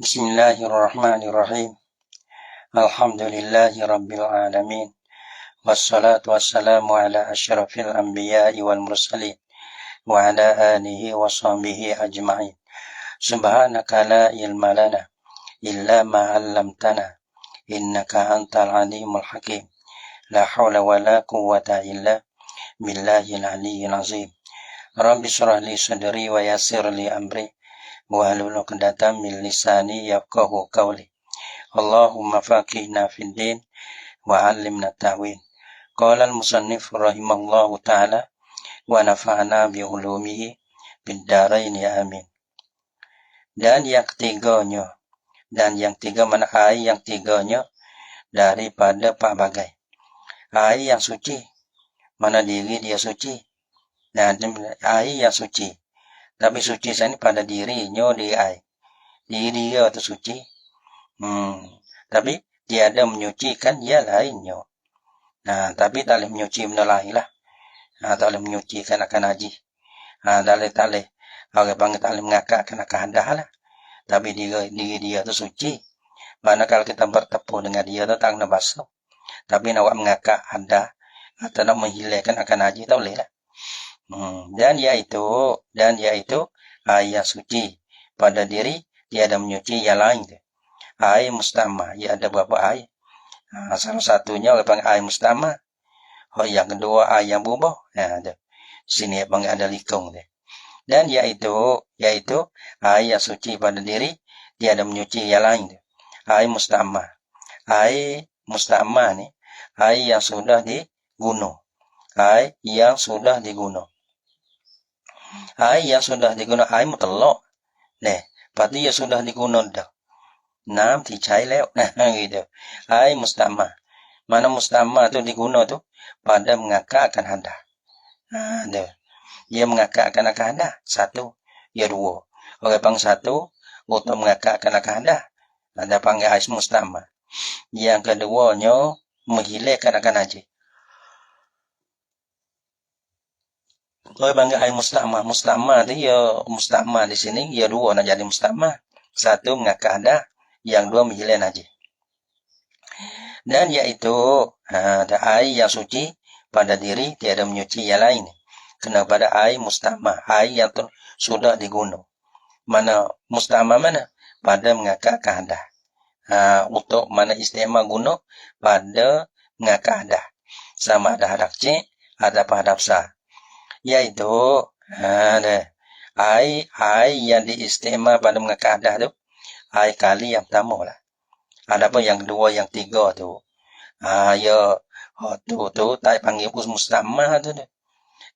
Bismillahirrahmanirrahim. Alhamdulillahi rabbil alamin. Wassalatu wassalamu ala asyrafil anbiya'i wal mursalin wa ala alihi wa sahbihi ajma'in. Subhanaka la ilma lana illa ma 'allamtana innaka antal alimul hakim. La haula wa la quwwata illa billahil aliyyil azim. Rabbi shrah li sadri wa yassir li amri wahlul 'uqdatam min lisani yafqahu qawli. Allahumma faqihna fid din wa 'allimna ta'wil. Qala al-musannif rahimahullahu ta'ala wa nafa'ana bi ulumihi bid dharain amin. Dan yang tiga mana air yang tiganya daripada pak bagai. Air yang suci, mana diri dia suci. Dan air yang suci. Tapi suci saya ni pada dirinya di air. Diri dia tu suci. Tapi tiada menyucikan dia lainnya. Tapi tak boleh menyuci benda lain lah. Tak boleh menyucikan akan haji. Tak boleh. Orang panggil tak boleh mengakakkan akan hadah lah. Tapi diri dia tu suci. Mana kalau kita bertepuk dengan dia tu tak kena basuh. Tapi nak buat mengakak hadah atau nak menghilangkan akan haji tak boleh lah. Dan iaitu air yang suci pada diri tiada menyuci yang lain tu. Air mustamah, ia ada beberapa air. Salah satunya orang panggil air mustamah. Yang kedua air yang berubah. Di sini panggil ada likung tu. Dan iaitu air yang suci pada diri tiada menyuci yang lain tu. Air mustamah. Air mustamah ni air yang sudah diguna. Air yang sudah diguna. Air yang sudah diguna air mutlak. Lepas tu ia sudah diguna dah. Thì cháy léo. Gitu. Air mustamah. Mana mustamah tu diguna tu pada mengakakkan hadah. Ia mengakakkan akan hadah. Satu. Ia dua. Orang panggil satu untuk mengakakkan akan hadah. Ada panggil air mustamah. Yang keduanya menghilangkan akan haji. Orang panggil air mustamah. Mustamah tu mustamah di sini ia dua nak jadi mustamah. Satu mengakak hadah. Yang dua menghilang haji. Dan iaitu ada air yang suci pada diri tiada menyuci yang lain. Kena pada air mustamah. Air yang sudah diguna. Mana mustamah mana? Pada mengakakkan hadah. Untuk mana istimewa guna pada mengakak hadah. Sama ada hadah kecil ataupun hadah besar. Iaitu air yang diistimewa pada mengakak hadah tu air kali yang pertama lah. Adapun yang kedua, yang tiga tu tu tak panggil mustamah tu.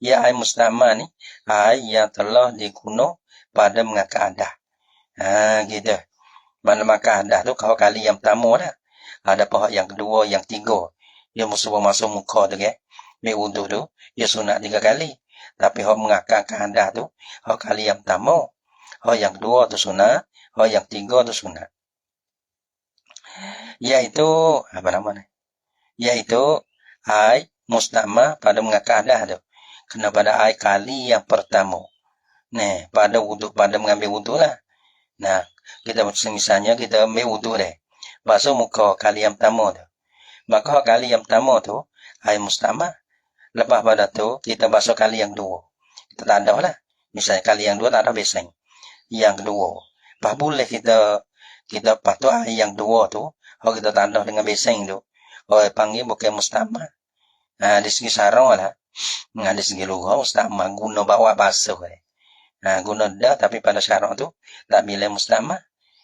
Ya air mustamah ni air yang telah diguna pada mengakak hadah. Gitu. Mana mengakak hadah tu kau kali yang pertama lah. Adapun yang kedua, yang tiga. Dia masuk muka tu kan. Wudu tu dia sunat 3 kali. Tapi hak mengakakkan hadah tu hak kali yang pertama. Hak yang kedua tu sunat. Yang tiga tu sunat. Iaitu apa nama ni? Iaitu air mustamah pada mengakak hadah tu. Kena pada air kali yang pertama. Pada wudu, pada mengambil wudu lah. Kita misalnya kita ambil wudu deh. Basuh muka kali yang pertama tu. Maka kali yang pertama tu air mustamah. Lepas pada tu kita basuh kali yang dua. Kita tak ada lah. Misalnya kali yang dua tak ada beseng. Yang kedua. Lepas boleh kita patuh air yang dua tu. Kalau kita tandah dengan beseng tu. Orang panggil bukan mustamah. Di segi sarang lah. Di segi luar mustamah. Guna bawa basuh. Guna dah tapi pada sarang tu. Tak bila mustamah.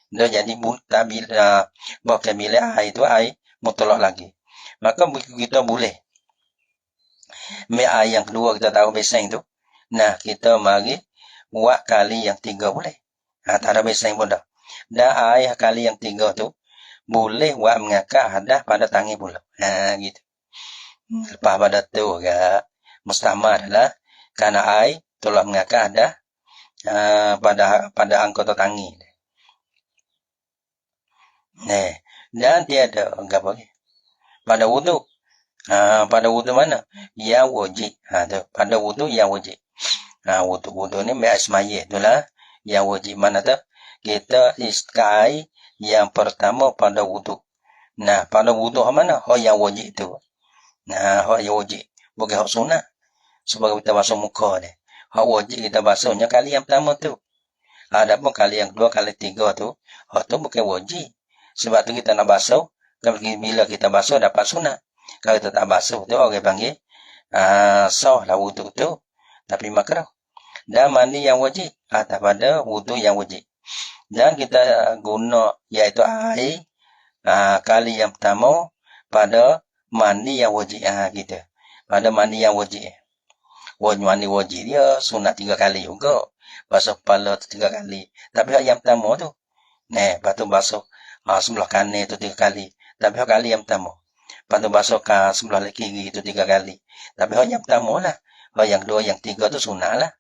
Dia jadi tak bila. Bukan bila air tu air mutlak lagi. Maka kita boleh. Air yang kedua kita tahu beseng tu. Kita mari buat kali yang tiga boleh. Tak ada beseng pun dah. Dan air kali yang tiga tu boleh buat mengakak hadah pada tangi pula. Gitu. Lepas pada tu mustamah adalah kerana air telah mengakak hadah pada anggota tangi. Dan tiada apa lagi. Pada wudu. Pada wudu mana? Yang wajib. Pada wudu yang wajib. Wudu ni biasa semaya itulah yang wajib mana tu kita iskai Yang pertama pada wudu. Nah, pada wudu mana? Hak yang wajib tu. Nah, hak yang wajib. Bukan hak sunat. Sebab kita basuh muka ni. Hak wajib kita basuhnya kali yang pertama tu. Adapun kali yang kedua, kali tiga tu, hak tu bukan wajib. Sebab tu kita nak basuh, bila kita basuh dapat sunat. Kalau kita tak basuh tu orang panggil sah lah wudu tu. Tapi makruh. Dan mandi yang wajib atas pada wudu yang wajib. Dan kita guna iaitu air kali yang pertama pada mandi yang wajib kita. Pada mandi yang wajib. Mandi wajib dia sunat 3 kali juga. Basuh kepala tu 3 kali. Tapi yang pertama tu. Lepas tu basuh sebelah kanan tu 3 kali. Tapi kali yang pertama. Lepas tu basuh sebelah kiri tu 3 kali. Tapi yang pertama lah. Yang kedua, yang tiga tu sunat lah.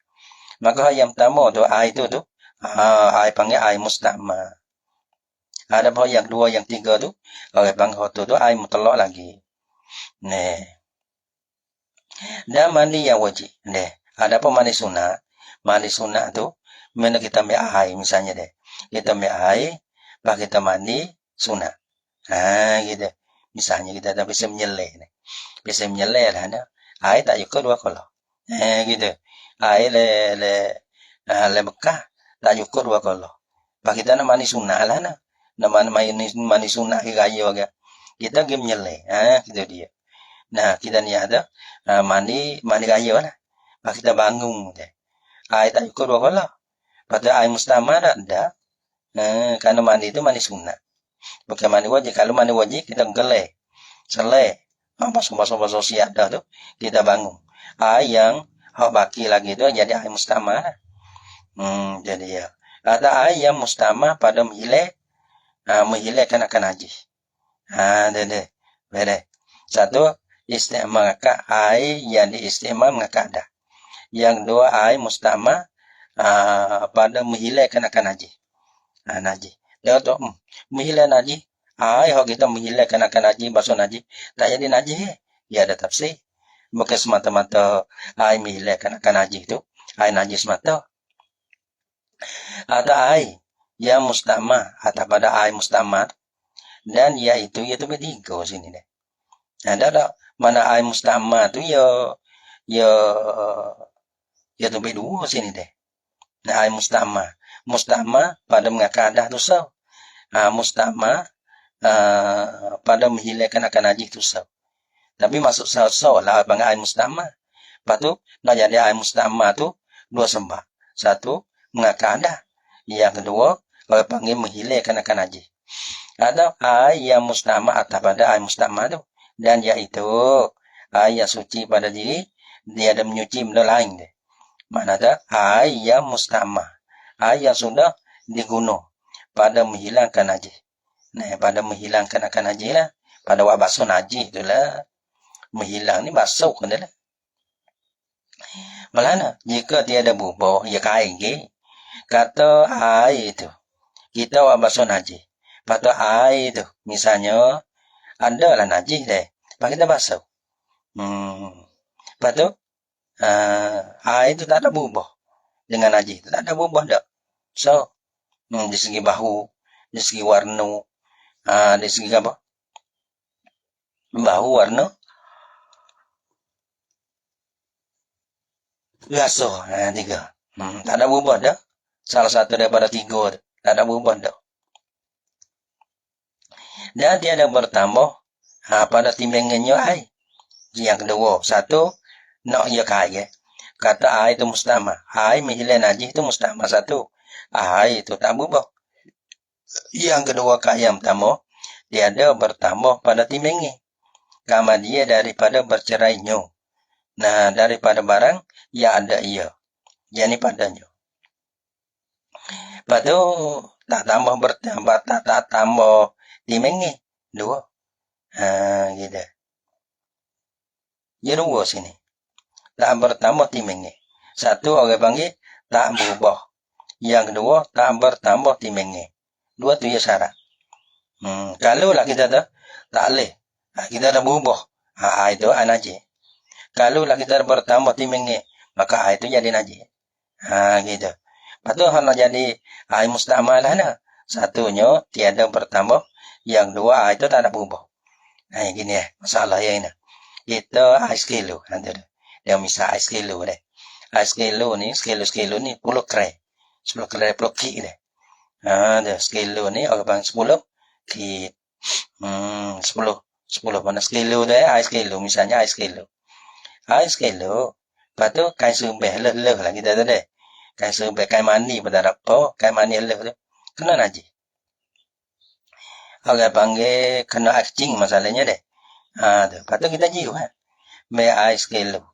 Maka yang pertama tu air tu air panggil air musta'mal. Ada yang kedua, yang tiga tu orang panggil tu air mutlak lagi. Dan mandi yang wajib. Ada apa mandi sunat? Mandi sunat tu mana kita ambil air misalnya deh. Kita ambil air, lepas kita mandi sunat. Gitu. Misalnya kita dah bisa menyelai ni. Bisa menyelai lah nah. Air tak cukup 2 kolor. Gitu. Air le bekah tak cukup 2 kolor. Lepas kita nak mandi sunat lah nah. Nak mandi sunat ke raya ke. Kita pergi menyelai. Gitu dia. Nah, kita ni ada mandi raya lah. Lepas kita bangun deh. Air tak cukup 2 kolor. Lepas tu air musta'mal tak ada. Kerana mandi itu mandi sunat. Bukan mandi wajib. Kalau mandi wajib kita gelai. Selai. Basuh siap dah tu. Kita bangun. Air yang hak baki lagi tu jadi air musta'mal lah. Jadi ya. Ada air yang musta'mal pada menghilangkan akan najis. Boleh. Satu, istimal ngakak air yang diistimal ngakak dah. Yang dua, air musta'mal pada menghilangkan akan najis. Najis. Dia tu menghilang najis. Air yang kita menghilangkan akan najis, basuh najis, tak jadi najis. Dia ada tafsir. Bukan semata-mata air menghilangkan akan najis tu. Air najis semata. Ada air yang musta'mal atau pada air musta'mal. Dan iaitu bertiga sini deh. Ada mana air musta'mal tu ya tu berdua sini deh. Nah, air musta'mal. Musta'mal pada mengakadah tu sah. Musta'mal pada menghilangkan akan najis tu sah. Tapi masuk sah lah bang air musta'mal. Lepas tu nak jadi air musta'mal tu 2 sebab. Satu, mengakadah. Yang kedua, orang panggil menghilangkan akan najis. Ada air yang musta'mal atas pada air musta'mal tu. Dan iaitu air yang suci pada diri, dia ada menyuci benda lain deh. Mana ada air yang musta'mal. Air yang sudah diguna pada menghilangkan najis. Pada menghilangkan akan najis lah. Pada buat basuh najis tu lah. Menghilang ni basuh kan dah lah. Malana jika tiada bubur, ya kain ke. Kata air tu. Kita buat basuh najis. Lepas tu air tu. Misalnya, ada lah najis deh. Lepas kita basuh. Lepas tu, air tu tak ada bubur. Dengan najis. Tak ada bubur tak. So, di segi bahu, di segi warna, di segi apa? Bahu, warna, rasa, 3. Tak ada bubur tak. Salah satu daripada 3 tu. Tak ada bubur tak. Dan dia ada bertambah pada timbangannya air. Yang kedua, satu, nak ia kaya. Kata air itu musta'mal. Air menghilang najis itu musta'mal satu. Air itu tak berubah. Yang kedua, kaya yang pertama, dia ada bertambah pada timbangnya. Kama dia daripada bercerainya. Nah, daripada barang, ya ada ia. Yang ni padanya. Lepas tu, tak tambah bertambah, tak tambah timbangnya. 2. Gitu. Ya 2 sini. Tak bertambah timbangnya. Satu orang panggil tak berubah. Yang kedua tak bertambah timbangnya. 2 tu ya syarat. Kalau lah kita tak boleh. Kita dah berubah. Itu najis. Kalau lah kita bertambah timbangnya, maka itu jadi najis. Gitu. Lepas tu nak jadi air musta'mal lah. Satunya tiada bertambah, yang dua A itu tak ada berubah. Nah, gini ya, masalah ya ini. Itu ais kilo, ada. Dia misal ais kilo deh. Ais kilo ni, sekilo ni 10 kre. 10 kre 10 ki deh. Ada sekilo ni, orang bang 10 ki. 10. 10 mana sekilo deh, ais kilo. Misalnya ais kilo. Ais kilo. Lepas tu, kain sumbeh, leh lah kita tu deh. Kain sumbeh, kain mani pada apa, kain mani leh tu. Kena najis. Orang panggil kena acing masalahnya deh. Tu. Lepas tu kita jiu kan. Me ais kilo.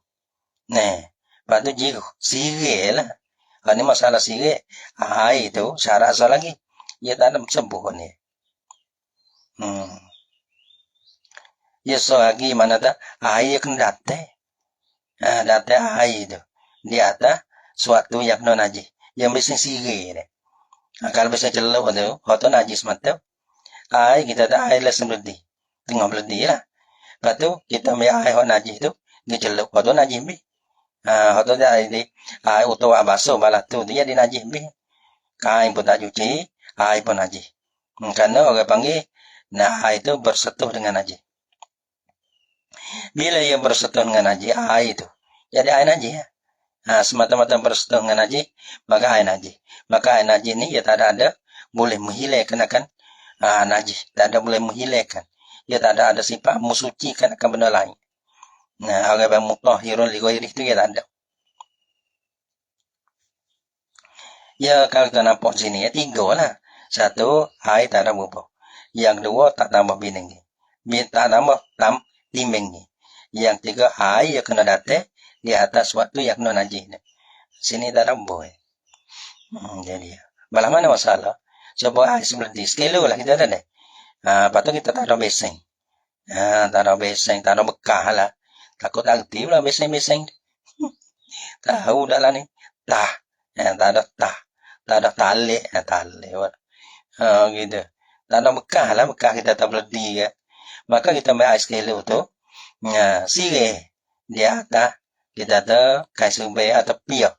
Nah, lepas tu jiu. Sirih lah. Ini masalah sirih. Air tu syarat asal lagi. Ia tak ada sembuh ni. Ia so lagi mana tak? Air kena datang. Datang air tu. Di atas suatu yang non najis. Yang biasanya sirih ni. Kalau biasanya celup tu, tu najis mata. Air kita tak air lah sebelum tengah beledi lah. Lepas tu kita ambil air hot najis tu, dia celup. Tu najis bi. Tu dia air utau basuh balas tu dia di najis bi. Kain pun tak cuci, air pun najis. Karena orang panggil nah air itu bersentuh dengan najis. Bila ia bersentuh dengan najis, air itu jadi air najis ya. Semata-mata bersentuh dengan najis, maka air najis. Maka air najis ni ia tak ada boleh menghilangkan akan najis. Tak ada boleh menghilangkan. Ia tak ada sifat mensucikan akan benda lain. Nah, orang yang mutahhirun li ghairi itu ia tak ada. Ya, kalau kita nampak sini ya 3 lah. 1, air tak ada berubah. Yang 2, tak tambah bineng. Tak tambah timbeng. Yang 3, air yang kena datang di atas suatu yang kena najis. Sini tak ada berubah. Jadi, malah mana masalah? Coba air seperti sekilo lah kita ada. Lepas tu kita tak ada beseng. Tak ada beseng, tak ada bekah lah. Takut aktif lah beseng-beseng. Tahu dah lah ni. Tak ada tah. Tak ada talik. Gitu. Tak ada bekah lah. Bekah kita tak beledi ya. Maka kita ambil air sekilo tu. Sirih. Dia atas. Kita ada kain subay atau piak.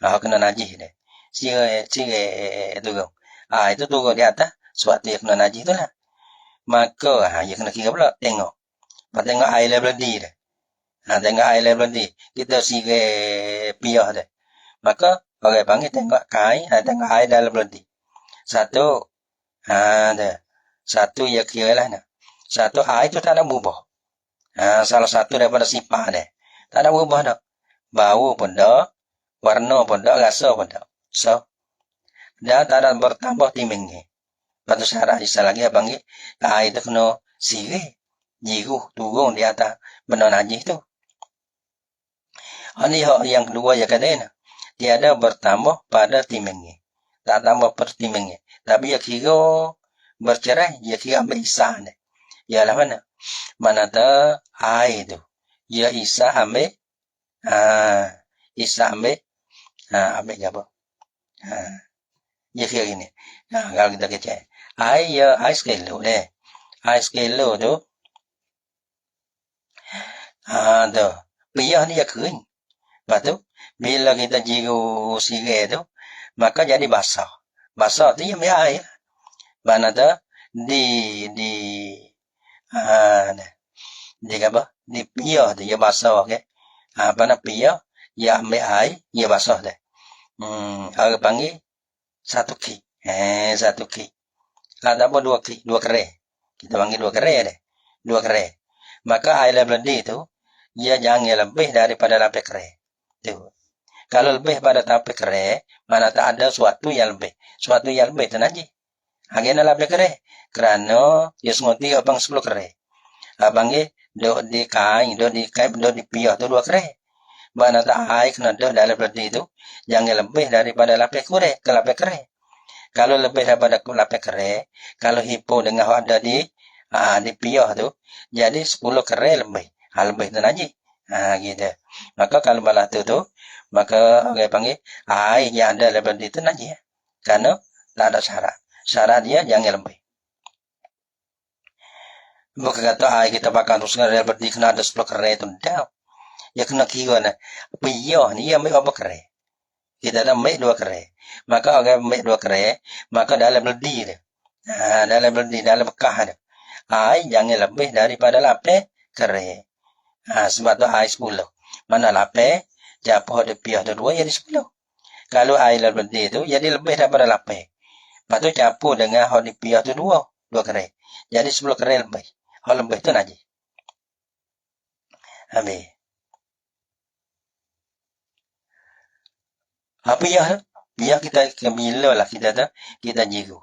Kena najis dia. Sirih turun. Itu turun di atas. Suatu yang kena najis tu lah. Maka, dia kena kira pula. Tengok. Tengok air lah beledi dia. Tengok air lah beledi. Kita sirih piak dia. Maka, orang panggil tengok kain. Tengok air dalam beledi. Satu. Satu ya kira lah. Satu air tu tak ada berubah. Salah satu daripada sifat dia. Tak ada berubah dah. Bau pun dah. Warna pun dah. Rasa pun dah. So, dah tak ada bertambah timbingnya. Lepas tu syarat isa lagi panggil. Air tu kena sirih. Jiruh turun di atas benda najis tu. Ini yang kedua ya katanya. Tiada bertambah pada timbingnya. Tak tambah per timbingnya. Tapi ya kira bercerai. Ya kira ambil isa ni. Ialah mana? Mana tu air tu. Ya isa ambil. Isa ambil. Ambil apa? Ya kira gini. Kalau kita kecek. Air sekilo deh. Air sekilo tu. Tu. Piyah ni ya kering. Lepas tu. Bila kita jiru sirih tu. Maka jadi basah. Basah tu ya ambil air. Mana tu. Di apa? Di piyah tu. Ya basah. Okay? Mana piyah. Ya ambil air. Ya basah deh. Orang panggil. 1 ki. 1 ki. Ada apa 2 ki? 2 kere. Kita panggil 2 kere deh. 2 kere. Maka air beledi tu. Ia jangan lebih daripada lapis kere. Tu. Kalau lebih pada lapis kere. Mana tak ada suatu yang lebih. Suatu yang lebih tu najis. Hanya lapis kere. Kerana. Ia semua abang 10 kere. Panggil. Duk di kain. Duk di piyah tu 2 kere. Mana tak air kena dah dalam beledi tu. Jangan lebih daripada lapis kere. Ke lapis kere. Kalau lebih daripada lapis kere, kalau hipo dengan ada di piyah tu, jadi 10 kere lebih. Lebih tu najis. Gitu. Maka kalau balas tu, maka orang panggil, air yang ada dalam itu najis. Karena tak ada syarat. Syarat dia jangan lebih. Bukan kata air kita pakai terus dalam berdi kena ada 10 kere tu. Tak. Ya kena kira. Piyah ni, dia ambil apa kere. kita dah ambil 2 kerai. Maka orang ambil 2 kerai, maka dalam beldi dia. Dalam beldi, dalam bekah dia. Air jangan lebih daripada 8 kerai. Sebab tu air 10. Mana 8, japah ada piah ada 2, jadi 10. Kalau air dalam beldi tu, jadi lebih daripada 8. Lepas tu campur dengan hal di piah tu 2 kerai. Jadi 10 kerai lebih. Hal lebih tu najis. Habis. Apa ya? Biar kita bila lah kita jiru.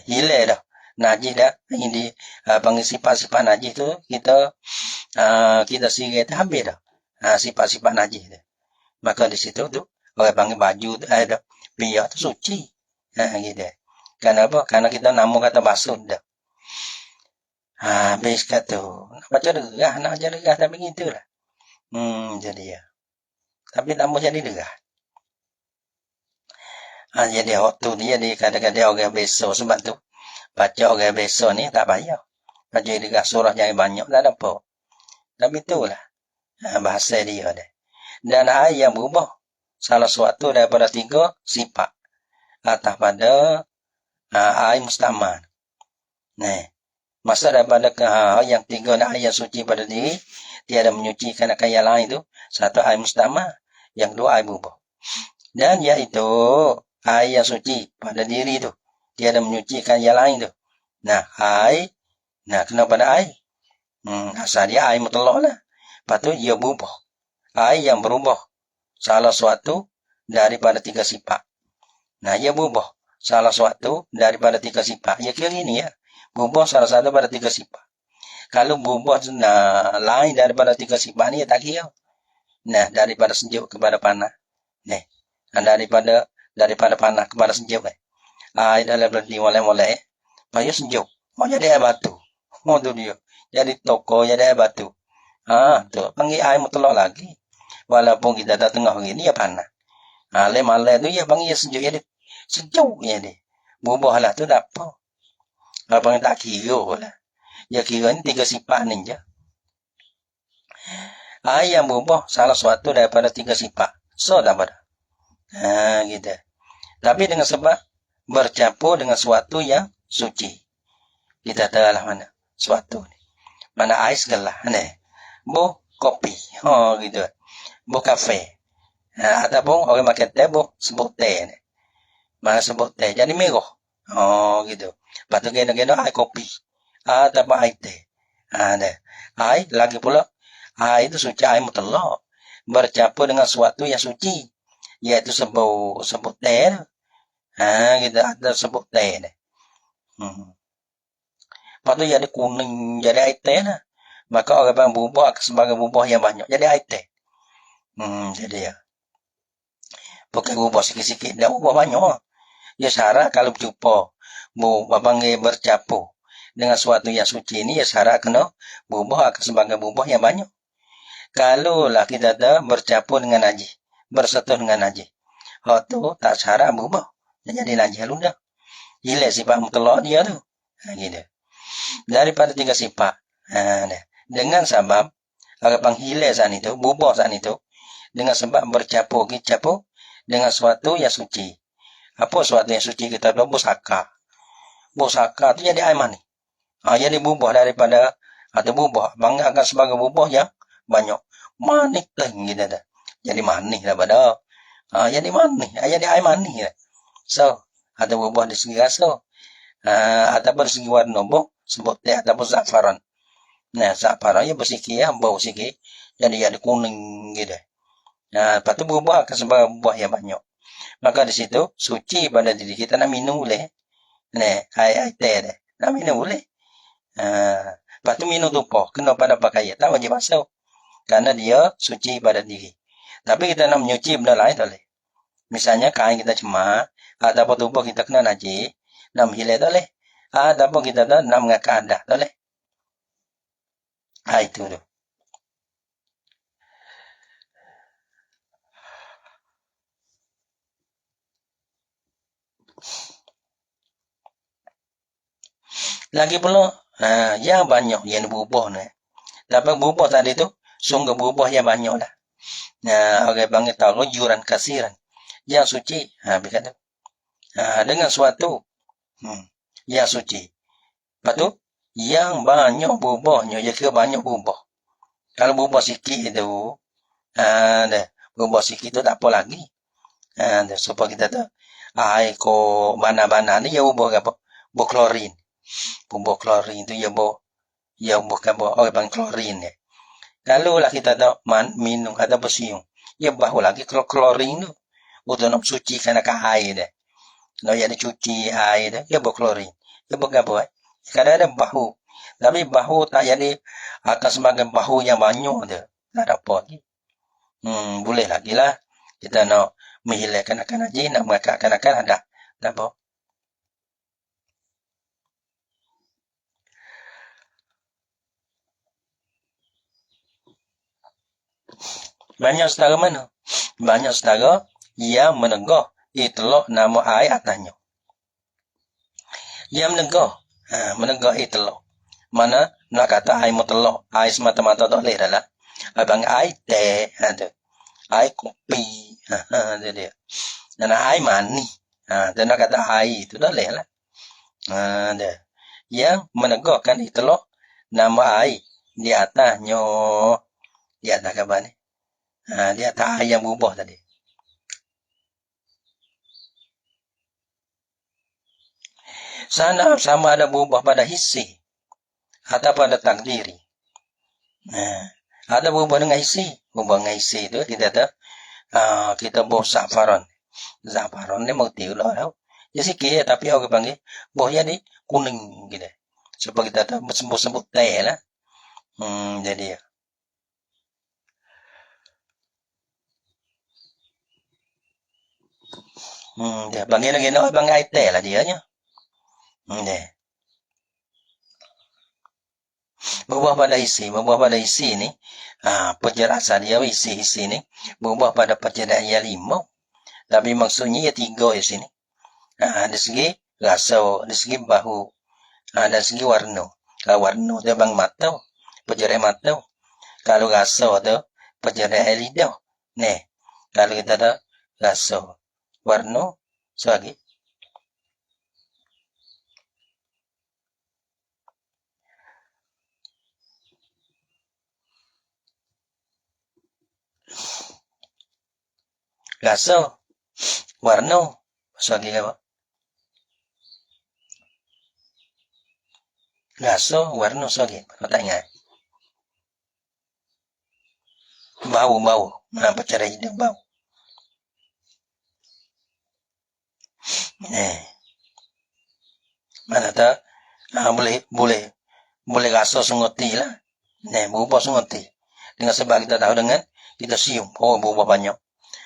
Hilang dah. Najis dah. Ini panggil sifat-sifat najis tu kita sirai tu habis dah. Sifat-sifat najis tu. Maka di situ tu orang panggil baju tu ada biar tu suci. Gitu. Kenapa? Karena kita nama kata basuh dah. Habis kata baca derah, nak baca derah tapi gitulah. Jadi ya. Tapi tak mau jadi derah. Jadi waktu dia di kadang-kadang orang besok sebab tu baca orang besok ni tak payah. Baca derah surah jangan banyak tak ada apa. Tapi itulah bahasa dia dah. Dan air yang berubah salah suatu daripada 3 sifat atas pada air mustamar. Masa daripada yang 3 air yang suci pada diri, tiada menyucikan akan yang lain tu. 1 air mustamar, yang 2 air berubah. Dan iaitu air yang suci pada diri tu, tiada menyucikan yang lain tu. Air, kena pada air. Asal dia air mutlak lah. Lepas tu dia berubah. Air yang berubah salah suatu daripada 3 sifat. Dia berubah salah suatu daripada 3 sifat. Ya kira ini ya. Berubah salah satu pada 3 sifat. Kalau berubah lain daripada 3 sifat ni, ya tak kira. Daripada sejuk kepada panas. Daripada panas kepada sejuk. Air dalam berhenti molek-molek. Paya sejuk. Jadi air batu. Tu dia. Jadi toko jadi air batu. Tu panggil air mutlak lagi. Walaupun kita dah tengah hari ni, ya panas. Malai tu, ya panggil sejuk. Jadi sejuk jadi. Berubah lah tu tak apa. Abang tak kira lah. Ya kira ni 3 sifat ni je. Air yang berubah salah suatu daripada 3 sifat. So tak pada. Gitu. Tapi dengan sebab bercampur dengan suatu yang suci. Kita tahu lah mana suatu ni. Mana ais gelah ni. Bu kopi. Gitu. Bu kafe. Ataupun orang makan teh bu sebut teh ni. Mana sebut teh jadi merah. Gitu. Lepas tu kena air kopi. Ataupun air teh. Air lagi pula. Air itu suci, air mutlak. Bercampur dengan suatu yang suci. Iaitu sebut teh. Gitu. Ada sebut teh ni. Lepas tu jadi kuning. Jadi air teh lah. Maka orang berubah sebagai berubah yang banyak. Jadi air teh. Jadi ya. Bukan berubah sikit-sikit. Dia berubah banyak. Ya syarat kalau berjumpa. Panggil bercampur dengan suatu yang suci ni, ya syarat kena berubah sebagai berubah yang banyak. Kalau lah kita dah bercampur dengan najis, bersatu dengan najis, tu tak syarat berubah. Jadi najis lu dah. Hilang sifat mutlak dia tu. Gitu. Daripada 3 sifat. Dengan sebab orang panghilang saat itu, berubah saat itu, dengan sebab bercampur dengan suatu yang suci. Apa suatu yang suci kita tahu? Busaka. Busaka tu jadi air mani. Jadi berubah daripada atau berubah. Bangga akan sebagai berubah yang banyak. Manis gitu dah. Jadi manis daripada. Jadi manis. Jadi air manis lah. So, atau berubah di segi rasa. Ataupun segi warna boh. Sebut teh ataupun zafaran. Zafaran ya bersikit ya. Bau sikit. Jadi kuning gitu. Lepas tu berubah akan sebagai berubah yang banyak. Maka di situ suci pada diri kita nak minum boleh. Air teh deh. Nak minum boleh. Lepas tu minum tumpah. Kena pada pakaian. Tak wajib basuh. Karena dia suci pada diri. Tapi kita nak menyuci benda lain tak boleh. Misalnya kain kita cemar. Ataupun tumpah kita kena najis. Nak menghilai tak boleh. Ataupun kita nak mengakar adah tak boleh. Itu tu. Lagi pula, yang banyak yang berubah ni. Tapi berubah tadi tu, sungguh berubah yang banyak lah. Orang panggil tahu juran kasiran. yang suci. Berkata dengan suatu yang suci. Lepas tu yang banyak bubahnya, dia kira banyak bubah. Kalau bubah sikit tu, bubah sikit tu tak apa lagi. Supaya kita tu air ko bana-bana ni dia bubah apa? Bubah klorin. Bubah klorin tu dia bukan bubah klorin ni. Kalau lah kita tak minum atau bersiung, dia bau lagi klorin tu. Untuk nak sucikan air dia. Nak jadi cuci air dia, dia berklorin. Dia berapa? Kadang-kadang bau. Tapi bau tak jadi akan semakin bau yang banyak dia. Tak ada apa lagi. Boleh lagi lah. Kita nak menghilangkan akan haji, nak mengangkat akan ada. Tak apa. Banyak saudara mana? Banyak saudara yang menegah itulah nama air atasnya. Yang menegah itulah. Mana nak kata air mutlak, air semata-mata tak boleh dah lah. Abang air teh, air kopi, dia. Dan air mani, dan nak kata air itu dah boleh lah. Dia. Yang menegahkan itulah nama air di atasnya, di atas kabar ni. Di atas air yang berubah tadi. Sana sama ada berubah pada hissi atau pada takdiri. Ada berubah dengan hissi. Berubah dengan hissi itu kita buah zafaran. Zafaran ni mau tiulah tau. Dia sikit tapi orang panggil buahnya ni kuning gitu. Supaya kita tahu sembut-sembut teh lah. Jadi dia panggil lagi nak panggil teh lah dia nya. Dia. Berubah pada isi ni, penjelasan dia isi ni berubah pada penjelasan yang 5. Tapi maksudnya ya 3 di sini. Dari segi rasa, dari segi bahu, dari segi warna. Kalau warna tu bang mata, penjelasan mata. Kalau rasa tu penjelasan lidah. Nih, kalau kita ada rasa, warna, selagi. Rasa, warna, selagi apa? Rasa, warna, selagi. Kau tak ingat? Bau. Penjelasan lidah bau. Mana tak? Boleh rasa sengoti lah. Berubah sengoti. Dengan sebab kita tahu dengan kita sium, berubah banyak.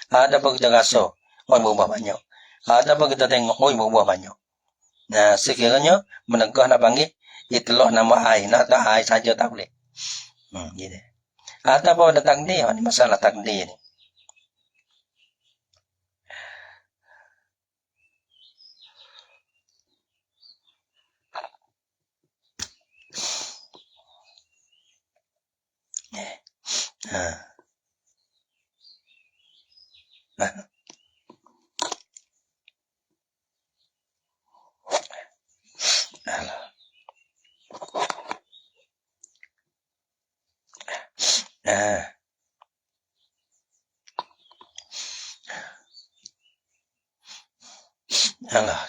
Ada apa kita rasa, berubah banyak. Ada apa kita tengok, berubah banyak. Sekiranya menegah nak panggil, itulah nama air. Nak tak air saja tak boleh. Gitu. Ada apa ada takdir? Ini masalah takdir ni. Allah.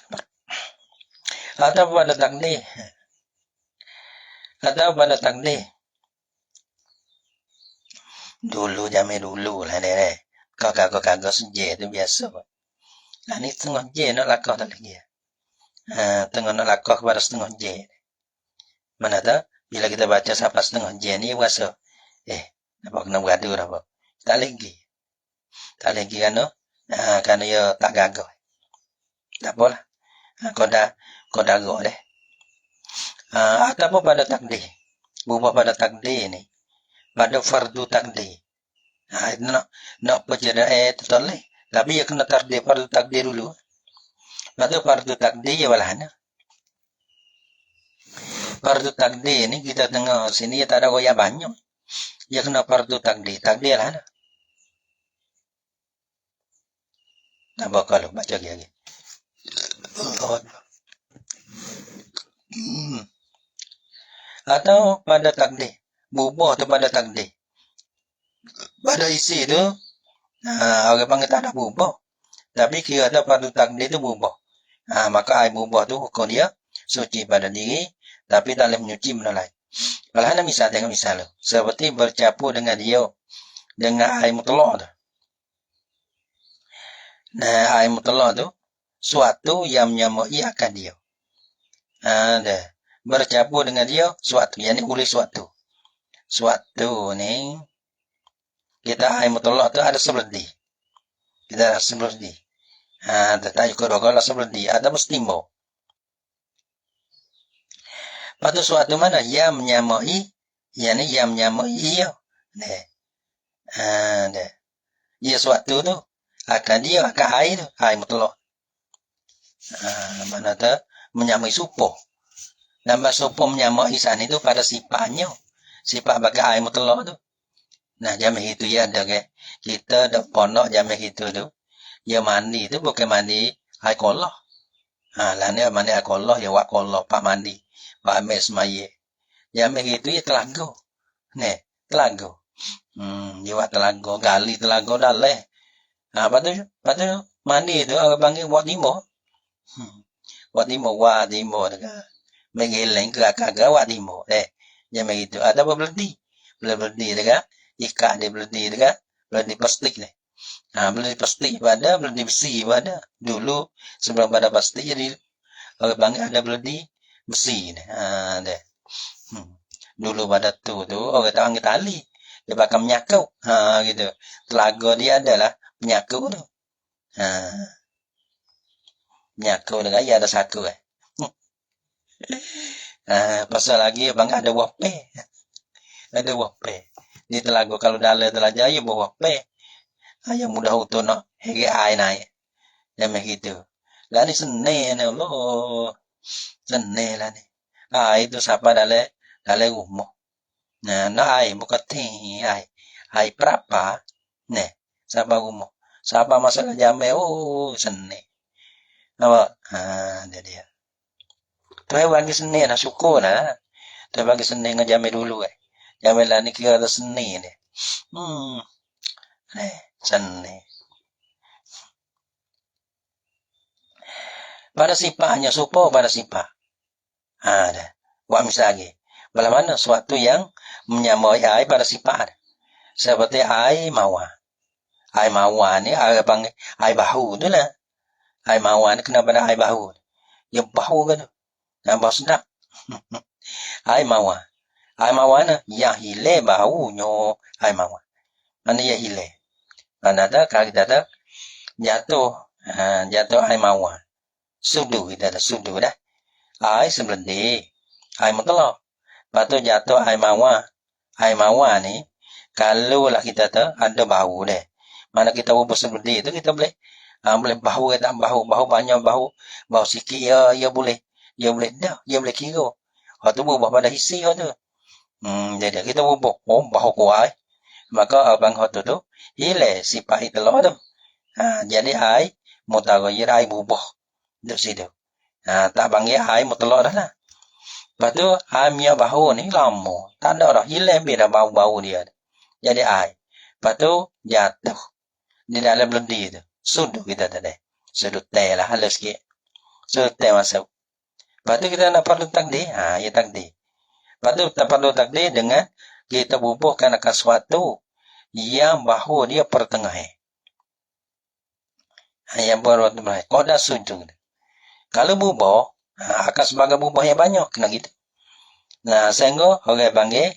Ada pada takdir. Ada pada takdir. Dulu zaman dulu lah ni. Kagak seje tu biasa. Nah ni setengah je nak lakah tak lagi. Tengah nak lakah kepada setengah je. Mana tak? Bila kita baca sampai setengah je ni rasa. Nampak kena beradu dah apa. Tak lagi kan. Kerana ia tak gagah. Tak apalah. Kau dah gagah deh. Ataupun pada takdir. Berubah pada takdir ni. Pada fardu takdir. Nak percaya tertoleh. Tapi ia kena fardu takdir dulu. Maka fardu takdir ya walahana. Fardu takdir ni kita tengok sini tak ada goyah banyak. Ia kena fardu takdir. Takdir lah. Tambah kalau baca lagi. Atau pada takdir. Berubah tu pada takdir. Pada isi tu, orang panggil tak ada berubah. Tapi kira ada pada takdir tu berubah. Maka air berubah tu hukum dia suci pada diri, tapi tak boleh menyuci benda lain. Kalau anda misal, tengok misal tu. Seperti bercampur dengan dia, dengan air mutlak tu. Nah, air mutlak tu, suatu yang menyamai akan dia. Dah. Bercampur dengan dia, suatu. Yang ni boleh suatu. Suatu ni, kita air mutlak tu ada sebeledi. Kita ada sebeledi. Tetapi kalau sebeledi, ada mustimbo. Lepas tu suatu mana yang menyamai, yang ni yang menyamai ia. Ia suatu tu, akan dia, akan air tu, air mutlak. Mana tu, menyamai supo. Nama supo menyamai sana itu pada sifatnya. Sifat bagi air mutlak tu. Nah, jamah itu ya ada ke. Kita ada pondok jamah itu tu. Ya mandi tu bukan mandi air kolah. Lah ni mandi air kolah, ya wak kolah, pak mandi. Pak ambil semaya. Jamah itu ya telaga. Telaga. Dia wak telaga, gali telaga dah leh. Lepas tu mandi tu orang panggil wak timur. Wak timur dekat. Mengeleng ke agak wak timur. Jamah itu ada apa beledi? Beledi dekat. Ikat dia beledi dekat. Beledi plastik ni. Beledi plastik pada, beledi besi pada. Dulu sebelum pada plastik jadi orang panggil ada beledi besi ni. Dulu pada tu orang tak panggil tali. Dia pakai menyakau. Gitu. Telaga dia adalah menyakau tu. Menyakau dengan ia ada saku. Pasal lagi abang ada wape. Ada wape. Di telaga kalau dalam telaga ia bawa wape. Yang mudah untuk nak hege air naik. Yang begitu. Lah ni seni ni Allah. Seni lah ni. Itu siapa dalam rumah. Nak air bukan teh air. Air berapa? Siapa rumah. Siapa masalah jamai. Seni. Nampak? Dia. Tuan bagi seni nak syukur lah. Tuan bagi seni dengan jamai dulu. Jamai lah ni kira ada seni ni. Seni. Pada sifatnya, supaya pada sifat. Buat misal lagi. Bagaimana suatu yang menyamai air pada sifat. Seperti air mawar. Air mawar ni, air panggil, air bahu tu lah. Air mawar ni kena pada air bahu. Yang bahu ke tu? Yang bahu sedap. Air mawar. Air mawar ni, yang hilang bahunya air mawar. Mana yang hilang? Mana tak, kalau kita tak, jatuh air mawar. Sudu, kita ada sudu dah. Air sebeledi. Air mutlak. Lepas tu jatuh air mawar. Air mawar ni, kalau lah kita tak, ada bau deh. Mana kita ubah sebeledi tu, kita boleh bau kita, bau banyak, bau sikit, ya boleh. Ya boleh dah, ya boleh kira. Waktu berubah pada isi tu. Jadi kita ubah, bau kuat. Maka abang hotu tu, hilang sifat itulah tu. Jadi air, mutagayir air berubah. Duduk situ. Tak panggil air mutlak dah lah. Lepas tu, air minyak bahu ni lama. Tak ada dah. Hilang beda bau-bau dia. Jadi air. Lepas tu, jatuh. Di dalam beledi tu. Sudut kita tadi. Sudut teh lah. Halus sikit. Sudut teh masuk. Lepas tu kita nak perlu takdir. Ya takdir. Lepas tu, kita perlu takdir dengan kita bubuhkan akan suatu yang bahu dia pertengahan. Yang pertengahan. Kau dah sujud. Kalau bubah, akan sebagai bubah yang banyak, kena gitu. Sehingga orang panggil,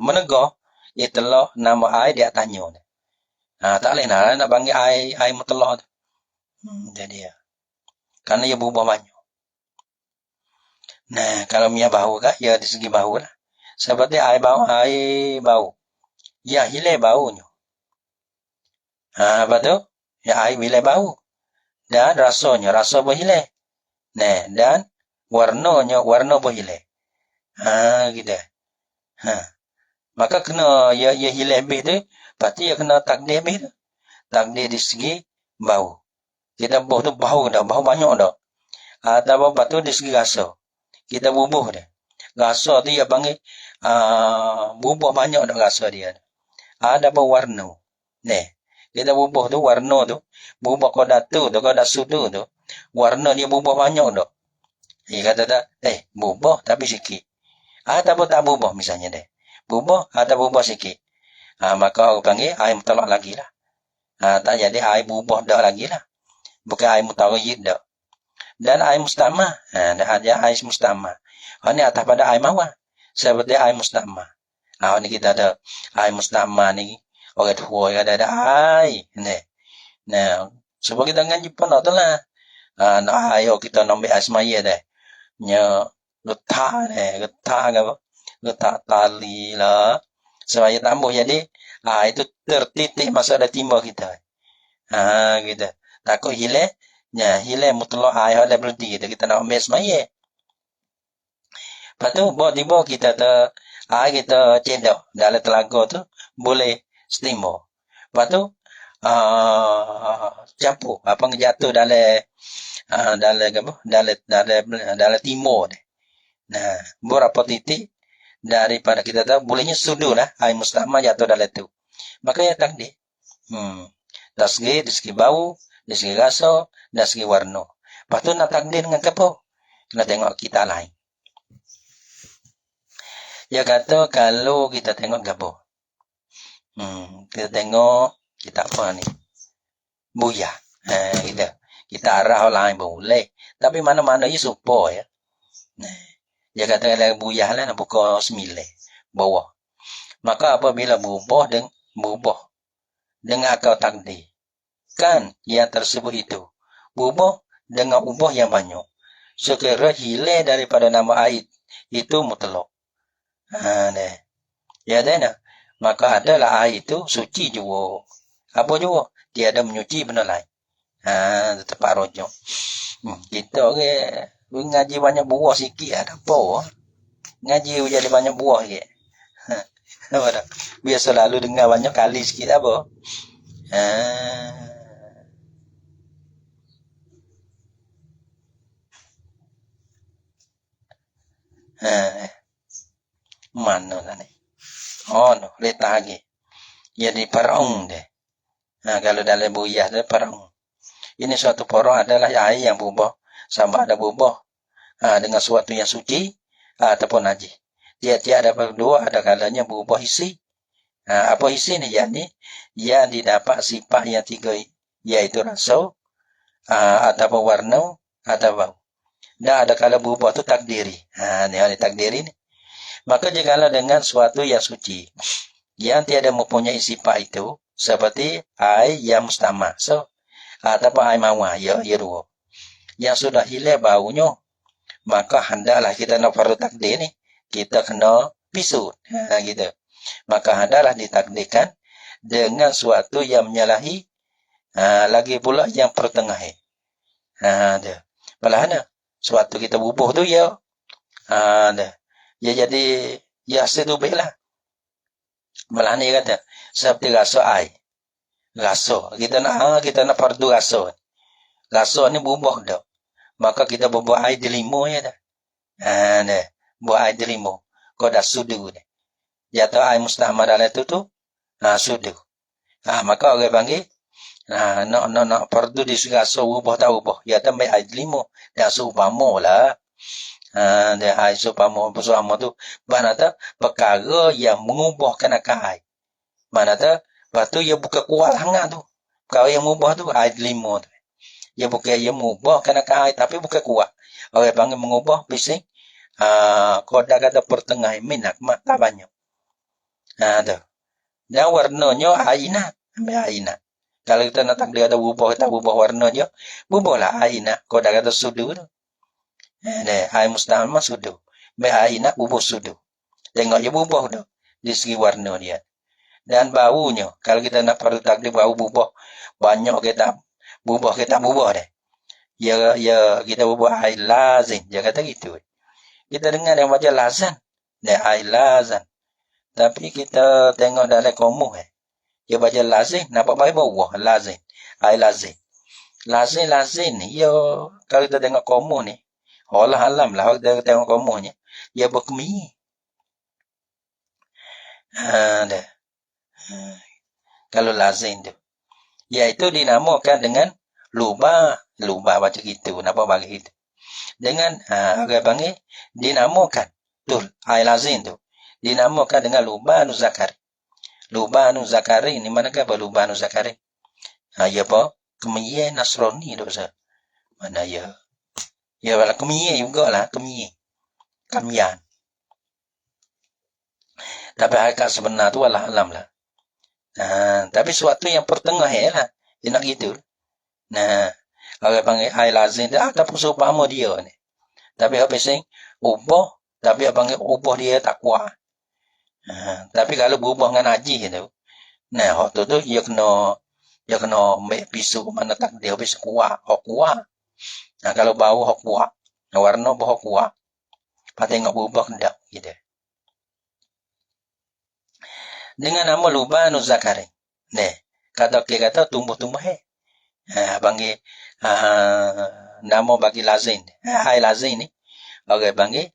menegak, itulah nama air dia tanya. Tak boleh nak panggil air mutlak. Jadi ya. Kerana ia bubah banyak. Kalau minyak bau kan, ya di segi bau lah. Seperti air bau. Ya hilang baunya. Lepas tu, ya air hilang bau. Dan rasanya, rasa berhilang. Dan warna berhilang. Gitu. Maka kena, ya hilang habis tu, pasti ya kena takdir habis tu. Takdir di segi bau. Kita bubuh tu bau dah, bau banyak dah. Atau apa tu dari segi rasa. Kita bubuh dia. Rasa tu dia panggil bubuh banyak dah rasa dia. Ada apa warna. Nih, kita bubuh tu warna tu, bubuh kodatu tu, kodasudu tu, warna dia bubuh banyak dah. Dia kata tak, bubuh tapi sikit. Atau tak bubuh misalnya deh. Bubuh atau bubuh sikit. Maka orang panggil air mutalak lagi lah. Tak jadi air bubuh dah lagi lah. Bukan air mutawayyid dah. Dan air mustamah. Ada air mustamah. Ini atas pada air mawar. Seperti air mustamah. Ini kita ada air mustamah ni. Orang tua ada air. Nah, sebab kita ngaji pun tak lah. Air kita nampak air semaya dah. Nya letak ke apa? Letak tali lah. Supaya tambah jadi. Itu tertitik masa ada timba kita. Gitu. Takut hilang. Ya, hilang mutlak air ada berhenti kita nak ambil semaya. Lepas tu, tiba kita air kita cedok dalam telaga tu boleh steamer. Lepas tu campur apa jatuh dalam timur ni. Nah, berapa titik daripada kita tahu bolehnya sudu lah air mustamah jatuh dalam tu. Makanya takdir. Dari segi bau, dari segi rasa, dari segi warna. Lepas tu nak takdir dengan apa? Kena tengok kita lain. Dia kata kalau kita tengok gapo. Kita tengok kita apa ni? Buyah. Kita arah orang lain boleh. Tapi mana-mana ia supo ya. Dia kata kalau buyah lah nak buka 9 bawah. Maka apabila berubah dengan akal takdir. Kan yang tersebut itu. Berubah dengan ubah yang banyak. Sekira hilang daripada nama air itu mutlak. Ya dah. Maka adalah air itu suci juga. Apa juga? Dia ada menyuci benda lain. Tepat rojok. Kita ngaji banyak buah sikit ada apa? Ngaji jadi banyak buah sikit. Biasa selalu dengar banyak kali sikit apa? Mana lah ni? No, letak lagi. Jadi perong deh. Kalau dalam buyah dia perong. Ini suatu perong adalah air yang berubah. Sama ada berubah dengan suatu yang suci ataupun najis. Tiap-tiap ada berdua, ada kalanya berubah isi. Apa isi ni? Yang didapat sifat yang 3, iaitu rasa, ataupun warna, atau bau. Dan ada kala berubah tu takdiri. Ni ada takdiri ni. Maka jikalau dengan suatu yang suci, yang tiada mempunyai sifat itu, seperti air yang mustamah. Ataupun air mawar, ya dua. Yang sudah hilang baunya, maka hendaklah kita nak fardu takdir ni, kita kena pisut. Gitu. Maka hendaklah ditakdirkan dengan suatu yang menyalahi, lagi pula yang pertengahan. Malah suatu kita bubuh tu ya. Ya jadi ya setubih lah. Malah ni kata seperti rasa air. Rasa kita nak fardu rasa. Rasa ni bubuh dah. Maka kita bubuh air di limo ya dah. Buat air di limo. Kau dah sudu dah. Jatuh air mustamah dalam tu sudu. Maka orang panggil nak fardu di segi rasa bubuh tak bubuh. Ya tambah air di limo dan supamo lah. Dia air supamo tu mana tu perkara yang mengubahkan akal air. Mana tu lepas tu ia bukan kuat hangat tu. Perkara yang mengubah tu air limo tu. Ia bukan ia mengubahkan akal air tapi bukan kuat. Orang panggil mengubah bising. Kodak kata pertengahan minyak tak banyak. Tu. Dan warnanya aina. Ambil aina. Kalau kita nak takdir ada berubah, kita berubah warnanya. Berubahlah aina. Kodak kata sudu tu. Air mustamah sudu. Aina bubuk sudu. Tengok dia bubuk dah. Di segi warna dia. Dan baunya. Kalau kita nak fardu takdir bau bubuk. Banyak kita bubuk deh. Ya kita bubuk air lazim. Dia kata gitu. Kita dengar yang baca lazan. Air lazan. Tapi kita tengok dalam komuh. Dia baca lazim. Nampak baik bawah. Lazim. Air lazim. lazim ni, ya kalau kita tengok komo ni, Allah alam lah kalau kita tengok komonya, ya berkemi. Dah. Kalau lazim tu. Iaitu dinamakan dengan lubah baca gitu, napa bagi itu. Dengan orang panggil dinamakan betul ai lazim tu. Dinamakan dengan lubah zakari. Lubah zakari ni manakah lubah zakari? Ya apa? Kemiye Nasrani tu Ustaz. Mana ya? Ya wala kemiye jugalah, kemiye. Kamian. Tapi hakikat sebenar tu Allah alam lah. Tapi suatu yang pertengah lah. Dia nak gitu. Nah, orang panggil ai lazim tu ataupun seumpama dia ni. Tapi apa sing ubah, tapi apa panggil ubah dia tak kuat. Tapi kalau berubah dengan haji tu, nah hak tu dia kena ambil pisau mana tak dia habis kuat, hak kuat. Nah kalau bau hak kuat, warna hak kuat. Pak tengok berubah hendak gitu. Dengan nama Lubanu Zakari. Kata tumbuh-tumbuh panggil nama bagi lazim. Hai lazim ni. Orang panggil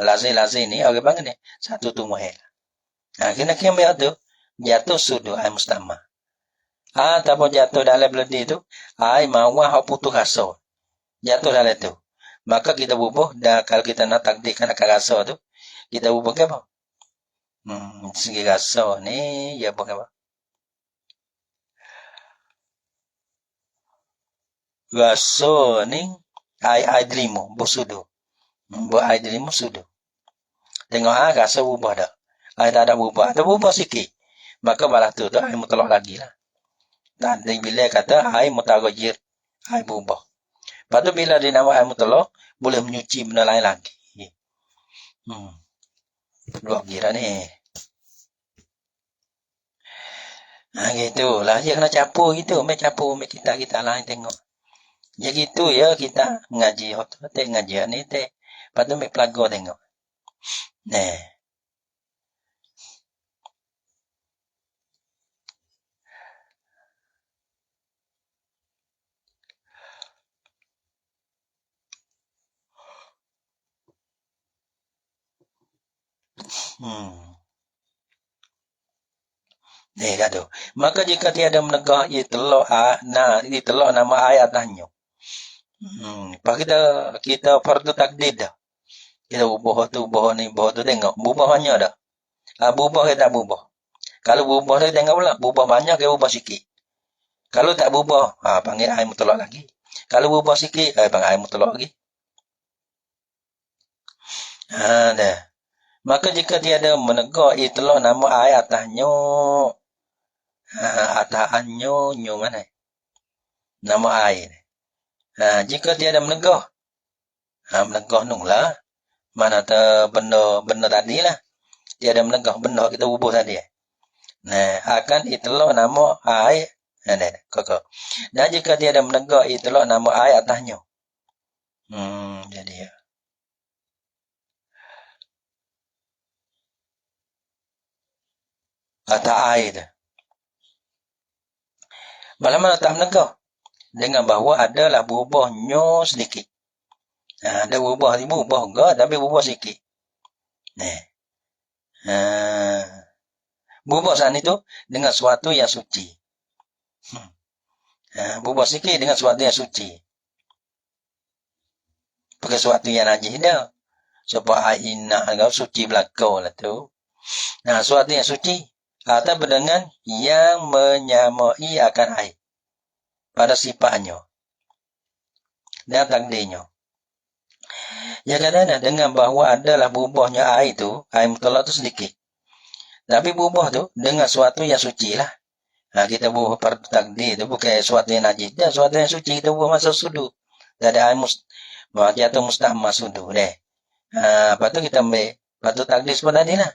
lazim ni orang panggil ni satu tumbuh kena ambil tu jatuh sudu ai mustama. Ataupun jatuh dalam beledi tu ai mawah hak putus asa. Jatuh dalam tu. Maka kita bubuh dah kalau kita nak takdirkan akan rasa tu, kita bubuh ke apa? Segi rasa ni ya apa? Rasa ni ai delimo bersudu. Buat ai delimo sudu. Tengok rasa berubah dah. Ai tak ada berubah. Atau berubah sikit. Maka balas tu ai mutlak lagi lah. Dan bila kata ai mutaghayyir, ai berubah. Lepas tu bila dinama ai mutlak, boleh menyuci benda lain lagi. Dua kira ni. Gitu lah. Dia kena capur gitu. Ambil capur, ambil kita lain tengok. Ya gitu ya kita ngaji. Hotel ngaji ni teh. Lepas tu ambil pelago tengok. Dah tu. Maka jika tiada menegak ditelok nama ayat atasnya. Lepas kita fardu takdir dah. Kita ubah tu tengok. Berubah banyak dah. Berubah ke tak berubah. Kalau berubah tu tengok pula. Berubah banyak ke berubah sikit. Kalau tak berubah, panggil air mutlak lagi. Kalau berubah sikit, panggil air mutlak lagi. Dah. Maka jika tiada menegak itulah nama ayat atasnya. Atahannya mana? Nama air. Jika tiada menegah. Menegah nunglah. Mana benda tadi lah. Tiada menegah benda kita ubah tadi. Akan itulah nama air. Koko. Dan jika tiada menegah itulah nama air atasnya. Jadi ya. Atas air tu. Mana tak menegah. Dengan bahawa adalah berubahnya sedikit. Ada berubah enggak, tapi berubah sikit. Berubah saat itu dengan sesuatu yang suci. Berubah sikit dengan sesuatu yang suci. Pakai sesuatu yang najis dah. Sebab aina agak suci belakang lah tu. Sesuatu yang suci. Atau dengan yang menyamai akan air. Pada sifatnya. Dan takdirnya. Ya kadang-kadang dengan bahawa adalah berubahnya air tu. Air mutlak tu sedikit. Tapi berubah tu dengan sesuatu yang suci lah. Kita berubah pada takdir tu bukan sesuatu yang najis. Dan sesuatu yang suci kita berubah masa sudu. Dari air jatuh mustahmah sudu. Lepas tu kita ambil. Lepas tu takdir sebenarnya ni lah.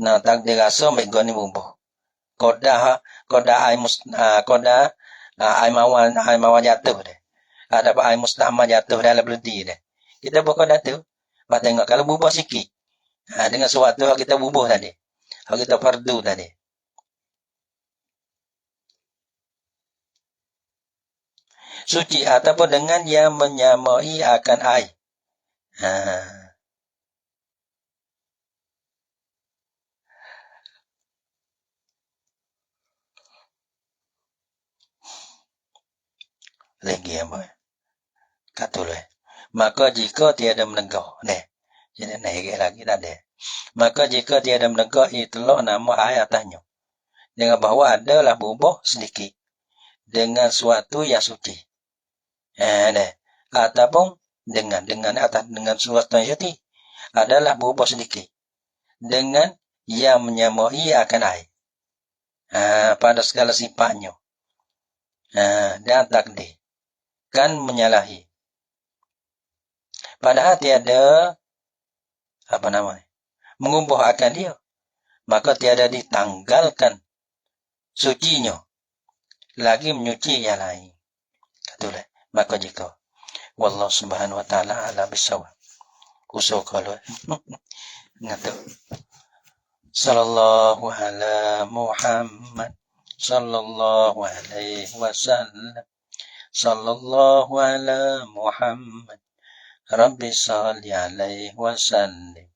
Takdir rasa ambil gua ni berubah. Koda air mawar jatuh deh. Dapat air mustahmah jatuh dalam beledi deh. Kita buat koda tu. Lepas tengok kalau berubah sikit. Dengan sesuatu yang kita berubah tadi. Yang kita fardu tadi. suci ataupun dengan yang menyamai akan air. Lagi apa? Katulah. Maka jika tiada menegak, jadi naik lagi tak ada. Maka jika tiada menegak, itulah nama air atasnya. Dengan bahawa adalah bubuh sedikit dengan suatu yang suci. Ataupun dengan suatu yang suci adalah bubuh sedikit dengan yang menyamai akan air. Pada segala sifatnya. Dan takdir kan menyalahi. Padahal tiada mengubah akan dia, maka tiada ditanggalkan sucinya lagi menyuci yang lain. Itulah. Maka jika wallahu subhanahu wa ta'ala ala bisawab. Usul kalau ngatu. Sallallahu ala Muhammad sallallahu alaihi wasallam. Sallallahu ala Muhammad Rabbi salli alaihi wasallam.